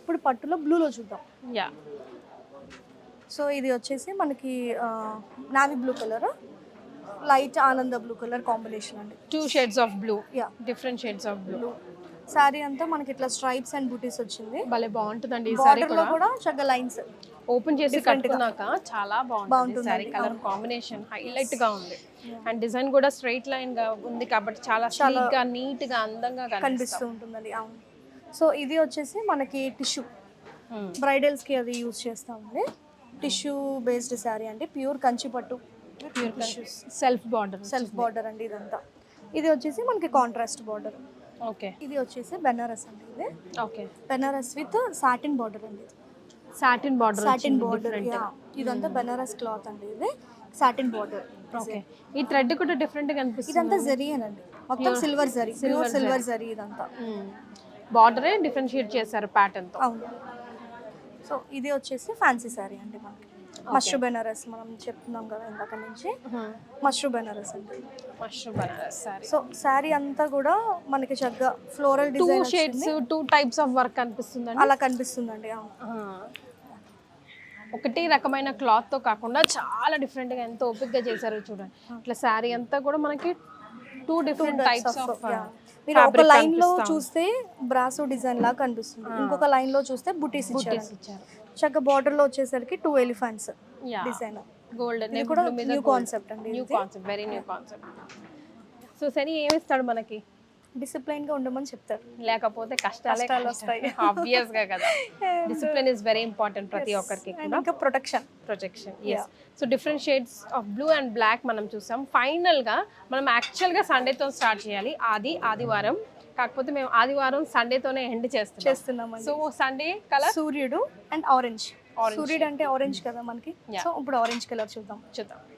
ఇప్పుడు పట్టులో బ్లూలో చూద్దాం. యా, సో ఇది వచ్చేసి మనకి నావీ బ్లూ కలర్, లైట్ ఆనంద బ్లూ కలర్ కాంబినేషన్ అండి. 2 shades of blue, yeah different shades of blue. Sari అంతా మనకి ఇట్లా స్ట్రైప్స్ అండ్ బూటీస్ వచ్చింది. భలే బాగుంటుందండి ఈ సారీ బార్డర్ లో కూడా చక్కగా లైన్స్. ఓపెన్ చేసి కట్టుకున్నాక చాలా బాగుంటుంది సారీ. కలర్ కాంబినేషన్ హైలైట్ గా ఉంది అండ్ డిజైన్ కూడా స్ట్రైట్ లైన్ గా ఉంది కాబట్టి చాలా స్లీక్ గా నీట్ గా అందంగా కనిపిస్తూ ఉంటుందండి. అవును. సో ఇది వచ్చేసి మనకి టిష్యూ, బ్రైడల్స్ కి అది యూజ్ చేస్తామండి. టిష్యూ బేస్డ్ శారీ అండి, ప్యూర్ కంచి పట్టు, సెల్ఫ్ బార్డర్ అండి ఇదంతా. ఇది వచ్చేసి మనకి కాంట్రాస్ట్ బార్డర్. ఓకే, ఇది వచ్చేసి బెనారస్ అండి. ఇది okay, Banaras with satin border అండి. Satin border, satin border. ఇదంతా బెనారస్ క్లాత్ అండి. ఇది సాటిన్ బార్డర్. ఓకే, ఈ థ్రెడ్ కూడా డిఫరెంట్ గా అనిపిస్తుంది. ఇదంతా జరీయేనండి, మొత్తం సిల్వర్ జరీ, సిల్వర్ జరీ ఇదంతా. బార్డరే డిఫరెన్షియేట్ చేశారు ప్యాటర్న్ తో. అవును. సో ఇది వచ్చేసి ఫ్యాన్సీ శారీ అండి మనకి. మష్రూ బెనారస్ మనం చెప్తున్నాం కదా ఇందాక నుంచి, మష్రూ బెనారస్ అండి. మష్రూ బనారస్ సారీ. సో శారీ అంతా కూడా మనకి చక్కగా floral 2 design shades, 2 types of work అనిపిస్తుందండి. అలా కనిపిస్తుందండి. ఒకటి రకమైన క్లాత్ తో కాకుండా చాలా డిఫరెంట్ గా ఎంతో ఓపిక్ గా చేశారు చూడండి. ఇట్లా శారీ అంతా కూడా మనకి 2 డిఫరెంట్ టైప్స్ ఆఫ్ మీరు ఒక లైన్ లో చూస్తే బ్రాసో డిజైన్ లాగా కనిపిస్తుంది, ఇంకొక లైన్ లో చూస్తే బుటీస్ ఇచ్చారు. చక్కగా బార్డర్ లో వచ్చేసరికి 2 ఎలిఫెంట్స్ డిజైన్. గోల్డెన్ కూడా న్యూ కాన్సెప్ట్ అండి. New concept, very new concept. So సరే ఏమి ఇస్తాడు మనకి? డిసిప్లైన్ గా ఉండమని చెప్తారు, లేకపోతే కష్టాలు వస్తాయి. ఆబ్వియస్ గా కదా, డిసిప్లిన్ ఇస్ వెరీ ఇంపార్టెంట్ ప్రతి ఒక్కరికి కూడా. ఇంకా protection. yes. So different shades of blue and black మనం చూసాం. ఫైనల్ గా మనం యాక్చువల్ గా సండేతో స్టార్ట్ చేయాలి, ఆదివారం. కాకపోతే మేము ఆదివారం సండేతోనే ఎండ్ చేస్తున్నాం. సో సండే కలర్ సూర్యుడు అండ్ ఆరెంజ్. సూర్యుడు అంటే ఆరెంజ్ కదా మనకి, సో ఇప్పుడు ఆరెంజ్ కలర్ చూద్దాం.